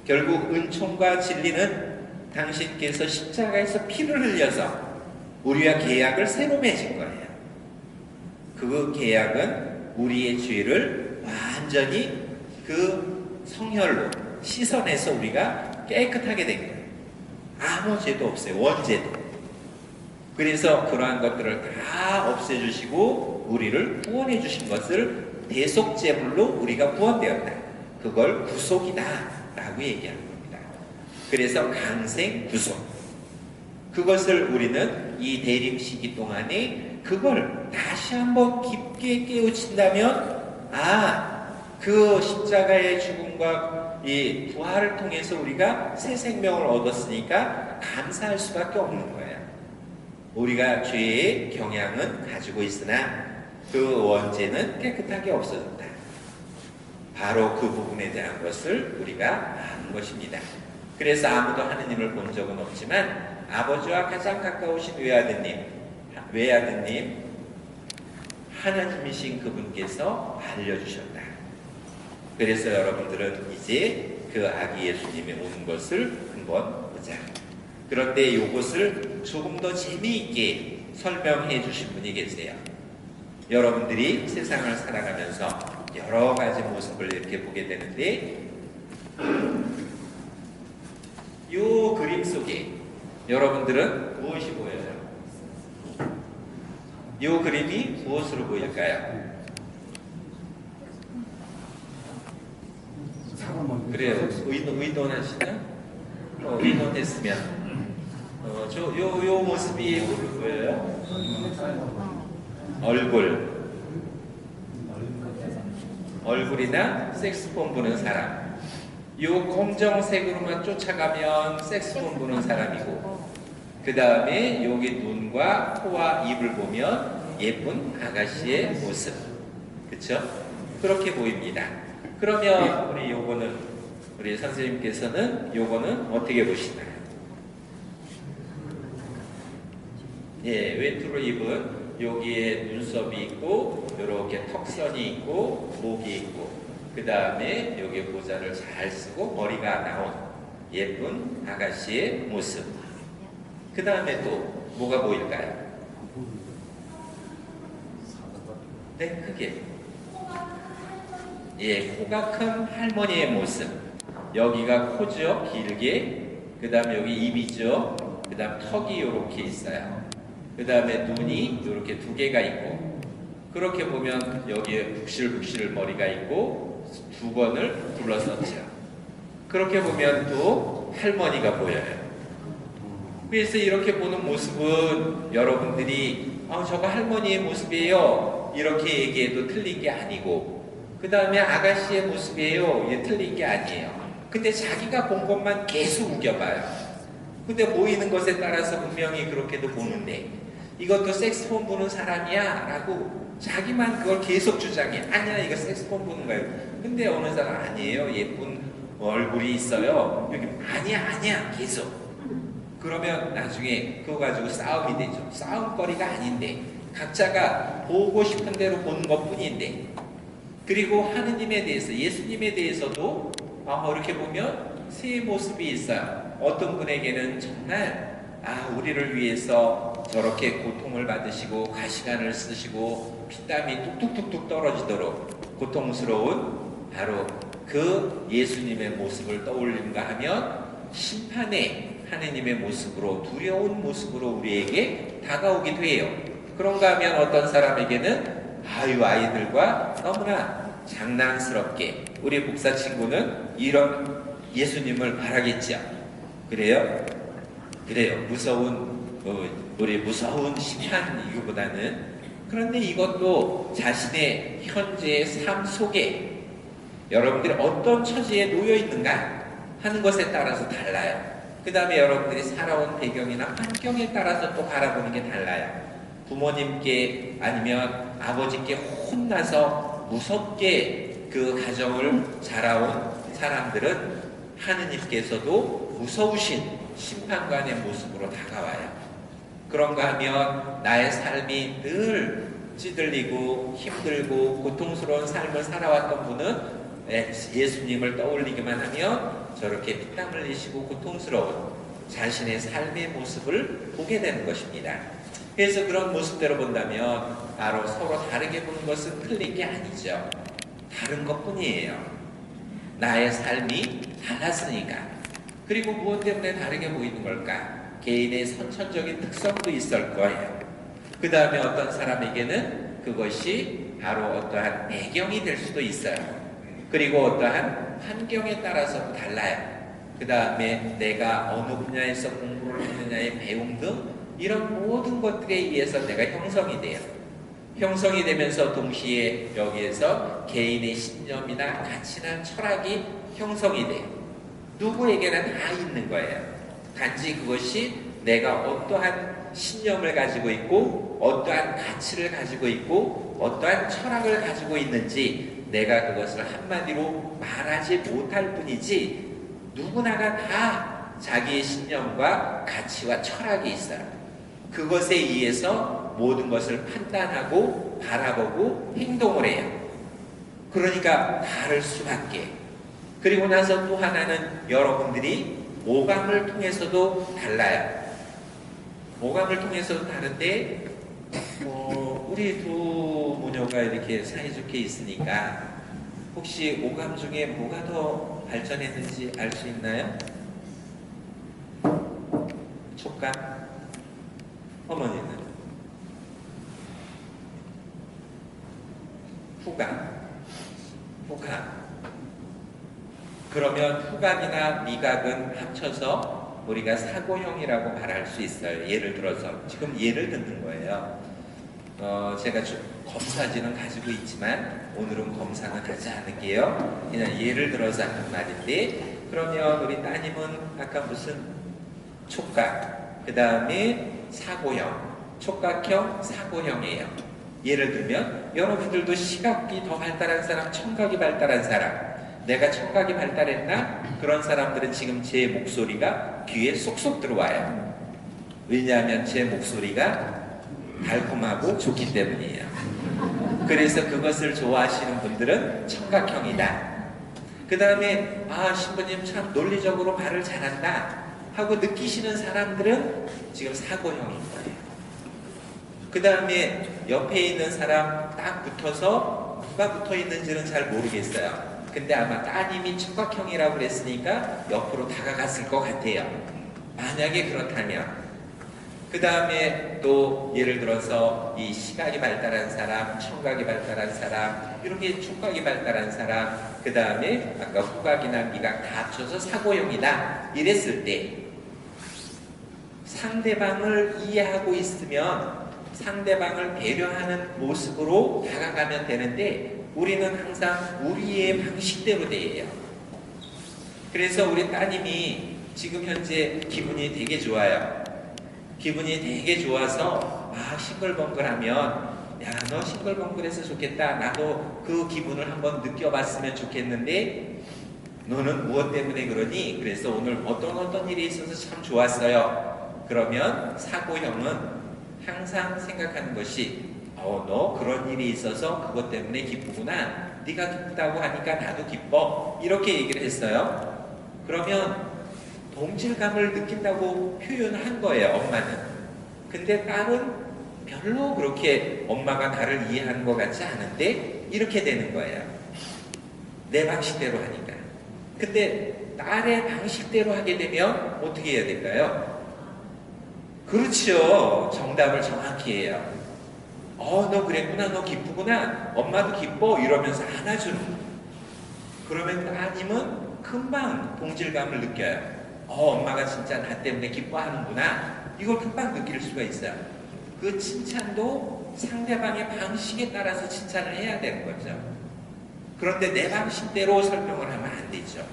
결국 은총과 진리는 당신께서 십자가에서 피를 흘려서 우리와 계약을 새로 맺은 거예요. 그 계약은 우리의 죄를 완전히 그 성혈로 씻어내서 우리가 깨끗하게 된 거예요. 아무 죄도 없어요. 원죄도. 그래서 그러한 것들을 다 없애주시고 우리를 구원해 주신 것을 대속제물로 우리가 구원되었다. 그걸 구속이다 라고 얘기하는 겁니다. 그래서 강생 구속, 그것을 우리는 이 대림 시기 동안에 그걸 다시 한번 깊게 깨우친다면, 그 십자가의 죽음과 이 부활을 통해서 우리가 새 생명을 얻었으니까 감사할 수밖에 없는 거예요. 우리가 죄의 경향은 가지고 있으나 그 원죄는 깨끗하게 없어졌다. 바로 그 부분에 대한 것을 우리가 아는 것입니다. 그래서 아무도 하느님을 본 적은 없지만 아버지와 가장 가까우신 외아드님 하나님이신 그분께서 알려주셨다. 그래서 여러분들은 이제 그 아기 예수님이 오는 것을 한번 보자. 그런데 이것을 조금 더 재미있게 설명해 주신 분이 계세요. 여러분들이 세상을 살아가면서 여러 가지 모습을 이렇게 보게 되는데, 이 그림 속에 여러분들은 무엇이 보여요? 이 그림이 무엇으로 보일까요? 그래요. 의논하시나? 의논했으면 요 모습이 뭘로 보여요? 얼굴이나 색소폰 부는 사람. 요 검정색으로만 쫓아가면 색소폰 부는 사람이고, 그 다음에 여기 눈과 코와 입을 보면 예쁜 아가씨의 모습. 그쵸? 그렇게 보입니다. 그러면 우리 선생님께서는 요거는 어떻게 보시나요? 외투로 입은 여기에 눈썹이 있고 이렇게 턱선이 있고 목이 있고, 그 다음에 여기 모자를 잘 쓰고 머리가 나온 예쁜 아가씨의 모습. 그 다음에 또 뭐가 보일까요? 네, 크게. 코가 큰 할머니의 모습. 여기가 코죠, 길게. 그 다음에 여기 입이죠. 그 다음 턱이 이렇게 있어요. 그 다음에 눈이 이렇게 두 개가 있고, 그렇게 보면 여기에 북실북실 머리가 있고 두 번을 둘러섰죠. 그렇게 보면 또 할머니가 보여요. 그래서 이렇게 보는 모습은 여러분들이 저거 할머니의 모습이에요 이렇게 얘기해도 틀린 게 아니고, 그 다음에 아가씨의 모습이에요, 틀린 게 아니에요. 근데 자기가 본 것만 계속 우겨봐요. 근데 보이는 것에 따라서 분명히 그렇게도 보는데, 이것도 색소폰 부는 사람이야 라고 자기만 그걸 계속 주장해. 아니야, 이거 색소폰 부는 거예요. 근데 어느 사람 아니에요, 예쁜 얼굴이 있어요. 여기 아니야 계속. 그러면 나중에 그거 가지고 싸움이 되죠. 싸움거리가 아닌데, 각자가 보고 싶은 대로 보는 것뿐인데. 그리고 하느님에 대해서, 예수님에 대해서도 이렇게 보면 세 모습이 있어요. 어떤 분에게는 정말 우리를 위해서 저렇게 고통을 받으시고 가시관을 쓰시고 피땀이 뚝뚝뚝뚝 떨어지도록 고통스러운 바로 그 예수님의 모습을 떠올린가 하면 심판의 하느님의 모습으로, 두려운 모습으로 우리에게 다가오기도 해요. 그런가 하면 어떤 사람에게는 아이들과 너무나 장난스럽게 우리 목사 친구는 이런 예수님을 바라겠죠. 그래요? 우리 무서운 심판이기보다는, 그런데 이것도 자신의 현재의 삶 속에 여러분들이 어떤 처지에 놓여 있는가 하는 것에 따라서 달라요. 그 다음에 여러분들이 살아온 배경이나 환경에 따라서 또 바라보는 게 달라요. 부모님께 아니면 아버지께 혼나서 무섭게 그 가정을 자라온 사람들은 하느님께서도 무서우신 심판관의 모습으로 다가와요. 그런가 하면 나의 삶이 늘 찌들리고 힘들고 고통스러운 삶을 살아왔던 분은 예수님을 떠올리기만 하면 저렇게 피땀 흘리시고 고통스러운 자신의 삶의 모습을 보게 되는 것입니다. 그래서 그런 모습대로 본다면 바로 서로 다르게 보는 것은 틀린 게 아니죠. 다른 것뿐이에요. 나의 삶이 달랐으니까. 그리고 무엇 때문에 다르게 보이는 걸까? 개인의 선천적인 특성도 있을 거예요. 그 다음에 어떤 사람에게는 그것이 바로 어떠한 배경이 될 수도 있어요. 그리고 어떠한 환경에 따라서 달라요. 그 다음에 내가 어느 분야에서 공부를 했느냐의 배움 등 이런 모든 것들에 의해서 내가 형성이 돼요. 형성이 되면서 동시에 여기에서 개인의 신념이나 가치나 철학이 형성이 돼요. 누구에게나 다 있는 거예요. 단지 그것이 내가 어떠한 신념을 가지고 있고 어떠한 가치를 가지고 있고 어떠한 철학을 가지고 있는지 내가 그것을 한마디로 말하지 못할 뿐이지, 누구나가 다 자기의 신념과 가치와 철학이 있어요. 그것에 의해서 모든 것을 판단하고 바라보고 행동을 해요. 그러니까 다를 수밖에. 그리고 나서 또 하나는 여러분들이 오감을 통해서도 달라요. 오감을 통해서도 다른데 우리 두 모녀가 이렇게 사이좋게 있으니까 혹시 오감 중에 뭐가 더 발전했는지 알 수 있나요? 촉감? 어머니는? 후감? 그러면 후각이나 미각은 합쳐서 우리가 사고형이라고 말할 수 있어요. 예를 들어서 지금 예를 듣는 거예요. 제가 검사지는 가지고 있지만 오늘은 검사는 하지 않을게요. 그냥 예를 들어서 하는 말인데, 그러면 우리 따님은 아까 무슨 촉각, 그 다음에 사고형, 촉각형, 사고형이에요. 예를 들면 여러분들도 시각이 더 발달한 사람, 청각이 발달한 사람, 내가 청각이 발달했나? 그런 사람들은 지금 제 목소리가 귀에 쏙쏙 들어와요. 왜냐하면 제 목소리가 달콤하고 좋기 때문이에요. 그래서 그것을 좋아하시는 분들은 청각형이다. 그 다음에 신부님 참 논리적으로 말을 잘한다 하고 느끼시는 사람들은 지금 사고형인 거예요. 그 다음에 옆에 있는 사람 딱 붙어서 누가 붙어 있는지는 잘 모르겠어요. 근데 아마 따님이 청각형이라고 그랬으니까 옆으로 다가갔을 것 같아요. 만약에 그렇다면. 그 다음에 또 예를 들어서 이 시각이 발달한 사람, 청각이 발달한 사람, 이렇게 촉각이 발달한 사람, 그 다음에 아까 후각이나 미각 다 합쳐서 사고형이다 이랬을 때 상대방을 이해하고 있으면 상대방을 배려하는 모습으로 다가가면 되는데, 우리는 항상 우리의 방식대로 대해요. 그래서 우리 따님이 지금 현재 기분이 되게 좋아요. 기분이 되게 좋아서 싱글벙글하면 야, 너 싱글벙글해서 좋겠다. 나도 그 기분을 한번 느껴봤으면 좋겠는데 너는 무엇 때문에 그러니? 그래서 오늘 어떤 일이 있어서 참 좋았어요. 그러면 사고형은 항상 생각하는 것이 너 그런 일이 있어서 그것 때문에 기쁘구나. 네가 기쁘다고 하니까 나도 기뻐. 이렇게 얘기를 했어요. 그러면 동질감을 느낀다고 표현한 거예요, 엄마는. 근데 딸은 별로 그렇게 엄마가 나를 이해하는 것 같지 않은데 이렇게 되는 거예요. 내 방식대로 하니까. 근데 딸의 방식대로 하게 되면 어떻게 해야 될까요? 그렇죠. 정답을 정확히 해요. 너 그랬구나, 너 기쁘구나, 엄마도 기뻐, 이러면서 안아주는 거예요. 그러면 따님은 금방 동질감을 느껴요. 엄마가 진짜 나 때문에 기뻐하는구나, 이걸 금방 느낄 수가 있어요. 그 칭찬도 상대방의 방식에 따라서 칭찬을 해야 되는 거죠. 그런데 내 방식대로 설명을 하면 안 되죠.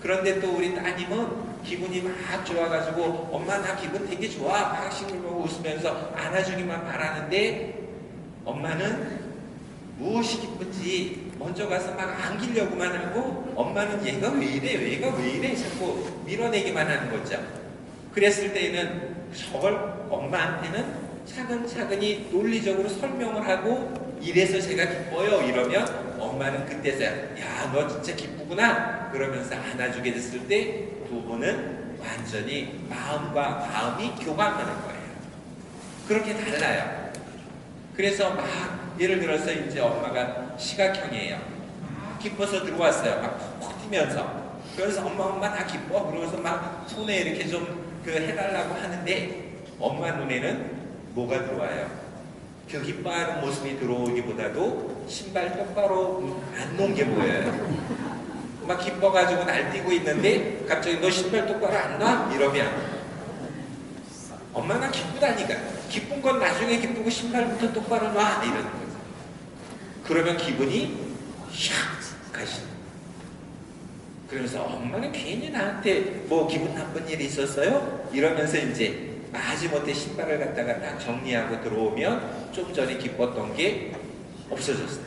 그런데 또 우리 따님은 기분이 막 좋아가지고 엄마 나 기분 되게 좋아, 막 싱글벙글 웃으면서 안아주기만 바라는데 엄마는 무엇이 기쁜지 먼저 가서 막 안기려고만 하고 엄마는 얘가 왜 이래, 얘가 왜 이래 자꾸 밀어내기만 하는 거죠. 그랬을 때에는 저걸 엄마한테는 차근차근히 논리적으로 설명을 하고 이래서 제가 기뻐요 이러면 엄마는 그때서야 야, 너 진짜 기쁘구나 그러면서 안아주게 됐을 때 두 분은 완전히 마음과 마음이 교감하는 거예요. 그렇게 달라요. 그래서 막 예를 들어서 이제 엄마가 시각형이에요. 기뻐서 들어왔어요. 막 콕 뛰면서. 그래서 엄마 다 기뻐. 그러면서 막 손에 이렇게 좀 해달라고 하는데 엄마 눈에는 뭐가 들어와요? 그 기뻐하는 모습이 들어오기보다도 신발 똑바로 안 놓은 게 보여요. 막 기뻐가지고 날뛰고 있는데 갑자기 너 신발 똑바로 안 놔? 이러면 엄마가 기쁘다니까. 기쁜 건 나중에 기쁘고 신발부터 똑바로 놔 이러는 거죠. 그러면 기분이 샥 가시는. 그러면서 엄마는 괜히 나한테 뭐 기분 나쁜 일이 있었어요? 이러면서 이제 마지못해 신발을 갖다가 딱 정리하고 들어오면 좀 전에 기뻤던 게 없어졌어요.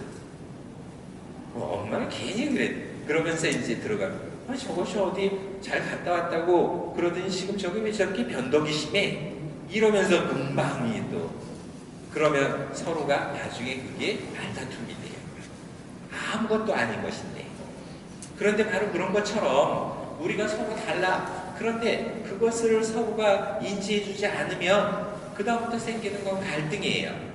엄마는 괜히 그래. 그러면서 이제 들어가면 저것이 어디 잘 갔다 왔다고 그러더니 지금 저기 왜 저렇게 변덕이 심해? 이러면서 금방이 또 그러면 서로가 나중에 그게 말다툼이 돼요. 아무것도 아닌 것인데. 그런데 바로 그런 것처럼 우리가 서로 달라. 그런데 그것을 서로가 인지해주지 않으면 그 다음부터 생기는 건 갈등이에요.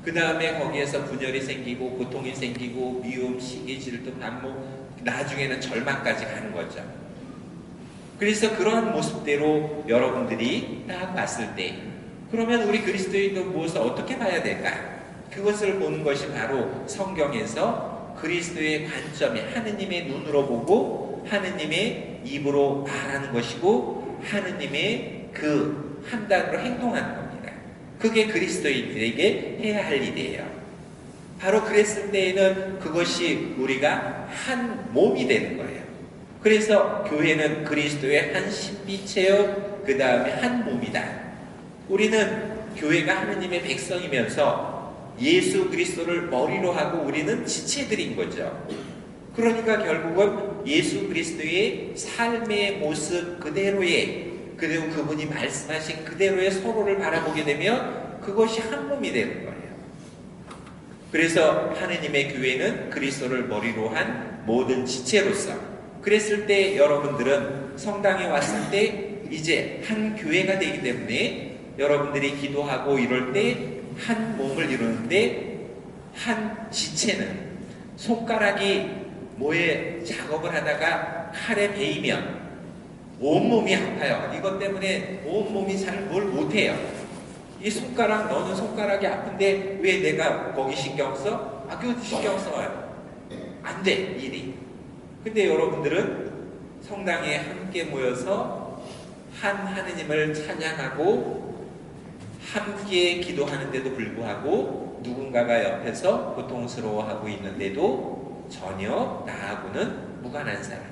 그 다음에 거기에서 분열이 생기고 고통이 생기고 미움, 시기, 질투, 반목, 나중에는 절망까지 가는 거죠. 그래서 그러한 모습대로 여러분들이 딱 봤을 때 그러면 우리 그리스도인도 무엇을 어떻게 봐야 될까? 그것을 보는 것이 바로 성경에서 그리스도의 관점이 하느님의 눈으로 보고 하느님의 입으로 말하는 것이고 하느님의 그 판단으로 행동하는 겁니다. 그게 그리스도인들에게 해야 할 일이에요. 바로 그랬을 때에는 그것이 우리가 한 몸이 되는 거예요. 그래서 교회는 그리스도의 한 신비체요 그 다음에 한 몸이다. 우리는 교회가 하느님의 백성이면서 예수 그리스도를 머리로 하고 우리는 지체들인 거죠. 그러니까 결국은 예수 그리스도의 삶의 모습 그대로의 그리고 그분이 말씀하신 그대로의 서로를 바라보게 되면 그것이 한 몸이 되는 거예요. 그래서 하느님의 교회는 그리스도를 머리로 한 모든 지체로서 그랬을 때 여러분들은 성당에 왔을 때 이제 한 교회가 되기 때문에 여러분들이 기도하고 이럴 때 한 몸을 이루는데 한 지체는 손가락이 뭐에 작업을 하다가 칼에 베이면 온몸이 아파요. 이것 때문에 온몸이 잘 뭘 못해요. 이 손가락, 너는 손가락이 아픈데 왜 내가 거기 신경 써? 그것도 신경 써요. 안 돼, 일이. 근데 여러분들은 성당에 함께 모여서 한 하느님을 찬양하고 함께 기도하는데도 불구하고 누군가가 옆에서 고통스러워하고 있는데도 전혀 나하고는 무관한 사람.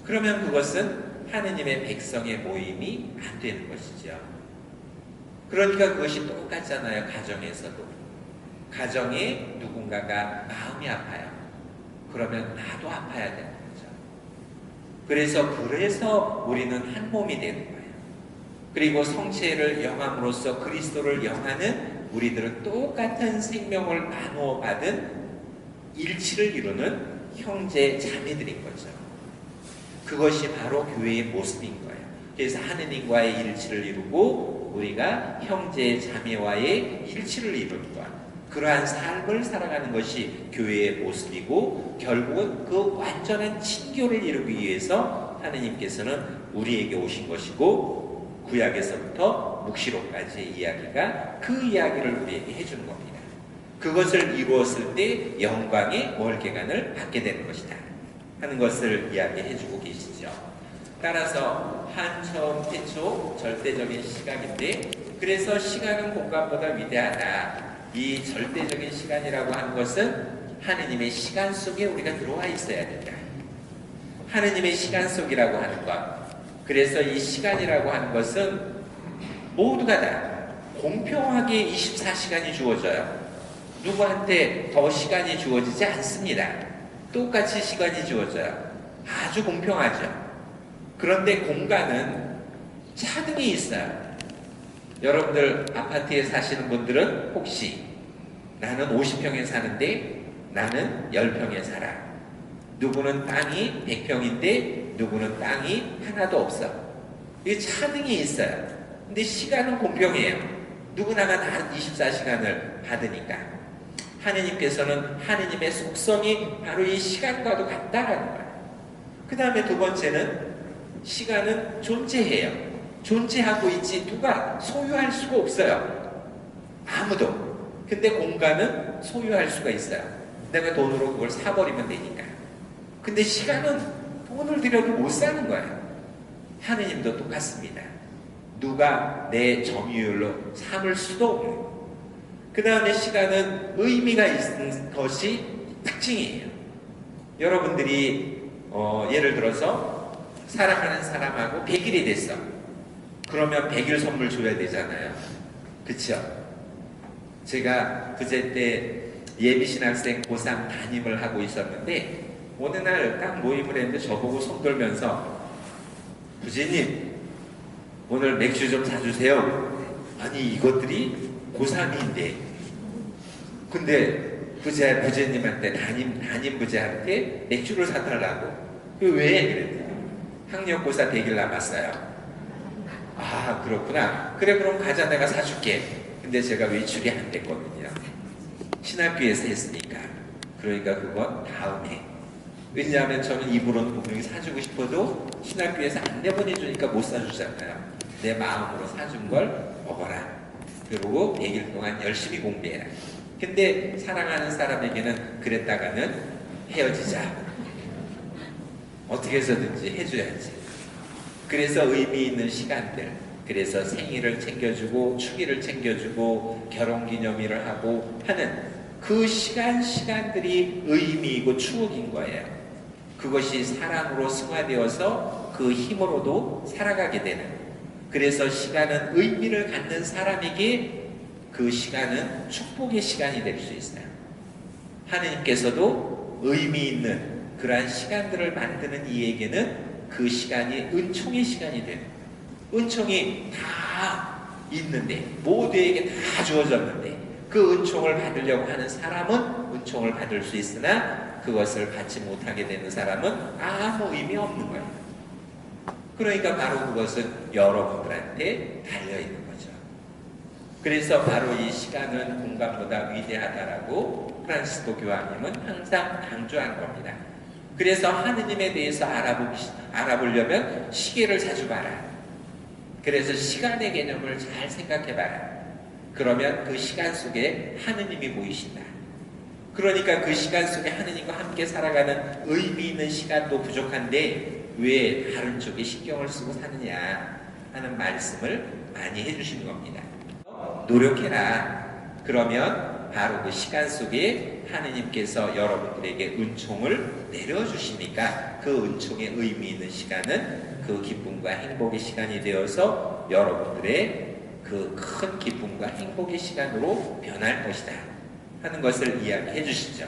그러면 그것은 하느님의 백성의 모임이 안 되는 것이죠. 그러니까 그것이 똑같잖아요. 가정에서도. 가정에 누군가가 마음이 아파요. 그러면 나도 아파야 되는 거죠. 그래서 우리는 한 몸이 되는 거예요. 그리고 성체를 영함으로써 그리스도를 영하는 우리들은 똑같은 생명을 나누어 받은 일치를 이루는 형제 자매들인 거죠. 그것이 바로 교회의 모습인 거예요. 그래서 하느님과의 일치를 이루고 우리가 형제 자매와의 일치를 이루는 것, 그러한 삶을 살아가는 것이 교회의 모습이고, 결국은 그 완전한 친교를 이루기 위해서 하느님께서는 우리에게 오신 것이고, 구약에서부터 묵시록까지의 이야기가 그 이야기를 우리에게 해주는 겁니다. 그것을 이루었을 때 영광의 월계관을 받게 되는 것이다 하는 것을 이야기해주고 계시죠. 따라서 한처음 태초 절대적인 시각인데, 그래서 시간은 공간보다 위대하다. 이 절대적인 시간이라고 하는 것은 하느님의 시간 속에 우리가 들어와 있어야 된다. 하느님의 시간 속이라고 하는 것. 그래서 이 시간이라고 하는 것은 모두가 다 공평하게 24시간이 주어져요. 누구한테 더 시간이 주어지지 않습니다. 똑같이 시간이 주어져요. 아주 공평하죠. 그런데 공간은 차등이 있어요. 여러분들 아파트에 사시는 분들은 혹시 나는 50평에 사는데 나는 10평에 살아. 누구는 땅이 100평인데 누구는 땅이 하나도 없어. 이게 차등이 있어요. 근데 시간은 공평해요. 누구나가 다 24시간을 받으니까. 하느님께서는 하느님의 속성이 바로 이 시간과도 같다라는 거예요. 그 다음에 두 번째는 시간은 존재해요. 존재하고 있지 누가 소유할 수가 없어요. 아무도. 근데 공간은 소유할 수가 있어요. 내가 돈으로 그걸 사버리면 되니까. 근데 시간은 돈을 들여도 못 사는 거예요. 하느님도 똑같습니다. 누가 내 점유율로 삼을 수도 없는. 그 다음에 시간은 의미가 있는 것이 특징이에요. 여러분들이 예를 들어서 사랑하는 사람하고 100일이 됐어. 그러면 100일 선물 줘야 되잖아요. 그쵸? 제가 그제 때 예비신학생 고3 담임을 하고 있었는데, 어느 날 딱 모임을 했는데 저보고 손 들면서 부제님 오늘 맥주 좀 사주세요. 아니 이것들이 고3인데, 근데 부제님한테 담임 부제한테 맥주를 사달라고. 왜? 그랬더니 학력고사 100일 남았어요. 아 그렇구나. 그래 그럼 가자, 내가 사줄게. 근데 제가 외출이 안 됐거든요. 신학교에서 했으니까. 그러니까 그건 다음에. 왜냐하면 저는 입으로는 분명히 사주고 싶어도 신학교에서 안 내보내주니까 못 사주잖아요. 내 마음으로 사준 걸 먹어라. 그리고 100일 동안 열심히 공부해라. 근데 사랑하는 사람에게는 그랬다가는 헤어지자. 어떻게 해서든지 해줘야지. 그래서 의미 있는 시간들, 그래서 생일을 챙겨주고 축일을 챙겨주고 결혼기념일을 하고 하는 그 시간들이 의미이고 추억인 거예요. 그것이 사랑으로 승화되어서 그 힘으로도 살아가게 되는. 그래서 시간은 의미를 갖는 사람에게 그 시간은 축복의 시간이 될 수 있어요. 하느님께서도 의미 있는 그러한 시간들을 만드는 이에게는 그 시간이 은총의 시간이 되는, 은총이 다 있는데, 모두에게 다 주어졌는데, 그 은총을 받으려고 하는 사람은 은총을 받을 수 있으나 그것을 받지 못하게 되는 사람은 아무 의미 없는 거예요. 그러니까 바로 그것은 여러분들한테 달려있는 거죠. 그래서 바로 이 시간은 공간보다 위대하다라고 프란시스코 교황님은 항상 강조한 겁니다. 그래서 하느님에 대해서 알아보려면 시계를 자주 봐라. 그래서 시간의 개념을 잘 생각해봐라. 그러면 그 시간 속에 하느님이 보이신다. 그러니까 그 시간 속에 하느님과 함께 살아가는 의미 있는 시간도 부족한데 왜 다른 쪽에 신경을 쓰고 사느냐 하는 말씀을 많이 해주시는 겁니다. 노력해라. 그러면 바로 그 시간 속에 하느님께서 여러분들에게 은총을 내려주시니까 그 은총의 의미 있는 시간은 그 기쁨과 행복의 시간이 되어서 여러분들의 그 큰 기쁨과 행복의 시간으로 변할 것이다 하는 것을 이야기해 주시죠.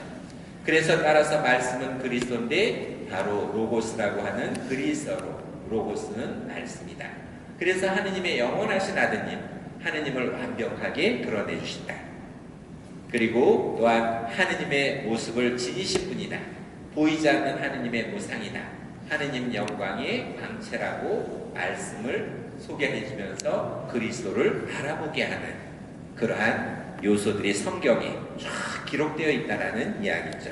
그래서 따라서 말씀은 그리스도인데 바로 로고스라고 하는 그리스어로, 로고스는 말씀이다. 그래서 하느님의 영원하신 아드님, 하느님을 완벽하게 드러내 주신다. 그리고 또한 하느님의 모습을 지니신 분이다. 보이지 않는 하느님의 모상이다. 하느님 영광의 광채라고 말씀을 소개해 주면서 그리스도를 알아보게 하는 그러한 요소들이 성경에 쫙 기록되어 있다는 이야기죠.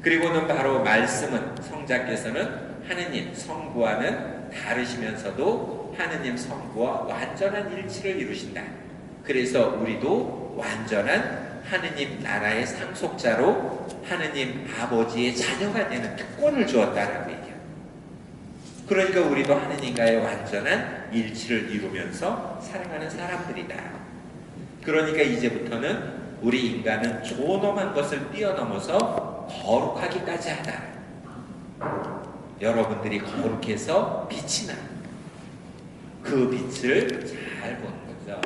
그리고는 바로 말씀은 성자께서는 하느님 성부와는 다르시면서도 하느님 성부와 완전한 일치를 이루신다. 그래서 우리도 완전한 하느님 나라의 상속자로 하느님 아버지의 자녀가 되는 특권을 주었다라고 얘기해요. 그러니까 우리도 하느님과의 완전한 일치를 이루면서 살아가는 사람들이다. 그러니까 이제부터는 우리 인간은 존엄한 것을 뛰어넘어서 거룩하기까지 하다. 여러분들이 거룩해서 빛이 나. 그 빛을 잘 보는 거죠.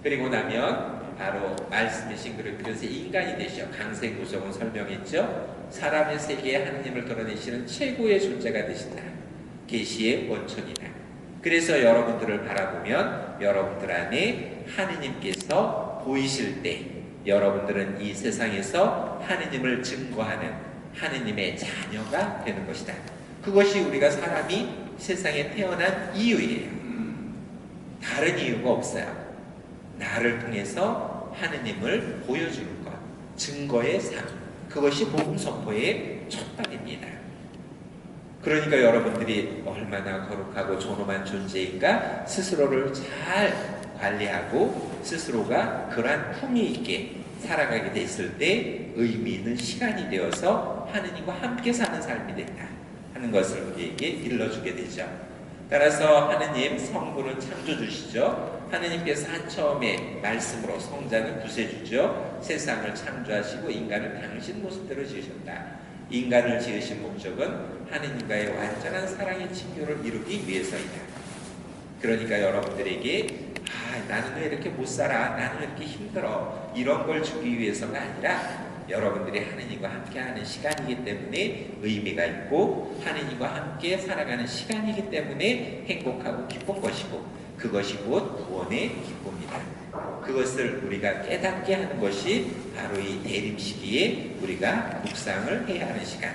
그리고 나면 바로 말씀이신 그리스도께서 인간이 되셔 강세구속은 설명했죠. 사람의 세계에 하느님을 드러내시는 최고의 존재가 되신다. 계시의 원천이다. 그래서 여러분들을 바라보면 여러분들 안에 하느님께서 보이실 때 여러분들은 이 세상에서 하느님을 증거하는 하느님의 자녀가 되는 것이다. 그것이 우리가 사람이 세상에 태어난 이유예요. 다른 이유가 없어요. 나를 통해서 하느님을 보여주는 것, 증거의 삶, 그것이 복음 선포의 첫발입니다. 그러니까 여러분들이 얼마나 거룩하고 존엄한 존재인가 스스로를 잘 관리하고 스스로가 그러한 품위 있게 살아가게 됐을 때 의미 있는 시간이 되어서 하느님과 함께 사는 삶이 된다 하는 것을 우리에게 일러주게 되죠. 따라서 하느님 성부는 창조주시죠. 하느님께서 한 처음에 말씀으로 성자는 구세주죠. 세상을 창조하시고 인간을 당신 모습대로 지으셨다. 인간을 지으신 목적은 하느님과의 완전한 사랑의 친교를 이루기 위해서이다. 그러니까 여러분들에게 나는 왜 이렇게 못 살아? 나는 왜 이렇게 힘들어? 이런 걸 주기 위해서가 아니라 여러분들이 하느님과 함께하는 시간이기 때문에 의미가 있고 하느님과 함께 살아가는 시간이기 때문에 행복하고 기쁜 것이고 그것이 곧 구원의 기쁨이다. 그것을 우리가 깨닫게 하는 것이 바로 이 대림 시기에 우리가 묵상을 해야 하는 시간.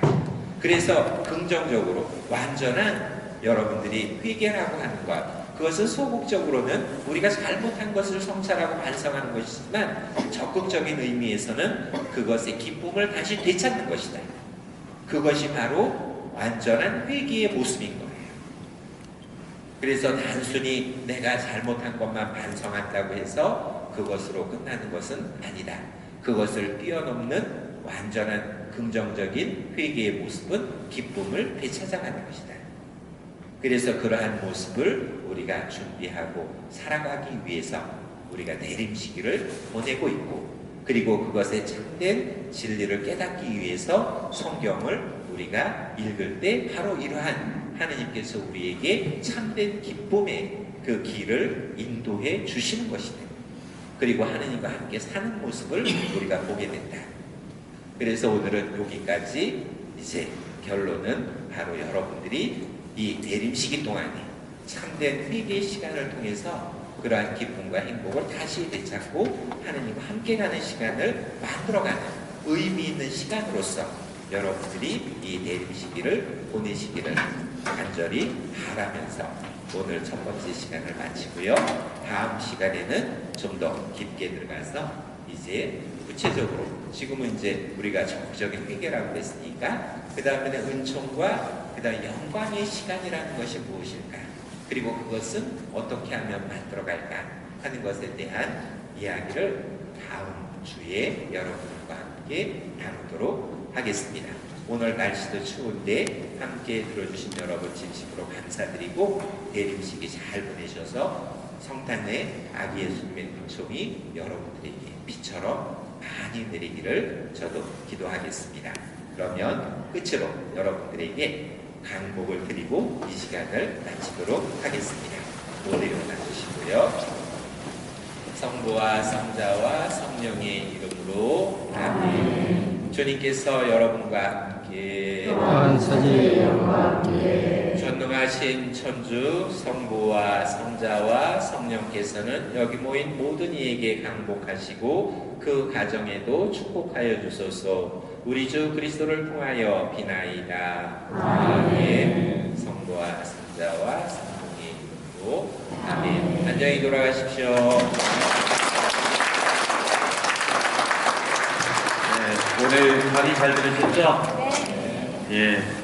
그래서 긍정적으로 완전한 여러분들이 회개라고 하는 것, 그것은 소극적으로는 우리가 잘못한 것을 성찰하고 반성하는 것이지만 적극적인 의미에서는 그것의 기쁨을 다시 되찾는 것이다. 그것이 바로 완전한 회개의 모습인 거예요. 그래서 단순히 내가 잘못한 것만 반성한다고 해서 그것으로 끝나는 것은 아니다. 그것을 뛰어넘는 완전한 긍정적인 회개의 모습은 기쁨을 되찾아가는 것이다. 그래서 그러한 모습을 우리가 준비하고 살아가기 위해서 우리가 내림 시기를 보내고 있고, 그리고 그것에 참된 진리를 깨닫기 위해서 성경을 우리가 읽을 때 바로 이러한 하느님께서 우리에게 참된 기쁨의 그 길을 인도해 주시는 것이다. 그리고 하느님과 함께 사는 모습을 우리가 보게 된다. 그래서 오늘은 여기까지. 이제 결론은 바로 여러분들이 이 내림시기 동안에 참된 회개의 시간을 통해서 그러한 기쁨과 행복을 다시 되찾고 하느님과 함께 가는 시간을 만들어가는 의미 있는 시간으로서 여러분들이 이 내림시기를 보내시기를 간절히 바라면서 오늘 첫 번째 시간을 마치고요. 다음 시간에는 좀 더 깊게 들어가서 이제 구체적으로 지금은 이제 우리가 적극적인 회개라고 했으니까 그 다음에는 은총과 그 다음에 영광의 시간이라는 것이 무엇일까, 그리고 그것은 어떻게 하면 만들어갈까 하는 것에 대한 이야기를 다음 주에 여러분과 함께 나누도록 하겠습니다. 오늘 날씨도 추운데 함께 들어주신 여러분 진심으로 감사드리고 내림시기 잘 보내셔서 성탄의 아기 예수님의 은총이 여러분들에게 비처럼 많이 내리기를 저도 기도하겠습니다. 그러면 끝으로 여러분들에게 강복을 드리고 이 시간을 마치도록 하겠습니다. 모두 일어나 주시고요. 성부와 성자와 성령의 이름으로 아멘. 주님께서 여러분과 함께 권세지 영광께 전능하신 천주 성부와 성자와 성령께서는 여기 모인 모든 이에게 강복하시고 그 가정에도 축복하여 주소서. 우리 주 그리스도를 통하여 비나이다. 아멘. 성부와 성자와 성령의 이름으로 아멘. 안녕히 돌아가십시오. 오늘 강의 잘 들으셨죠? 예.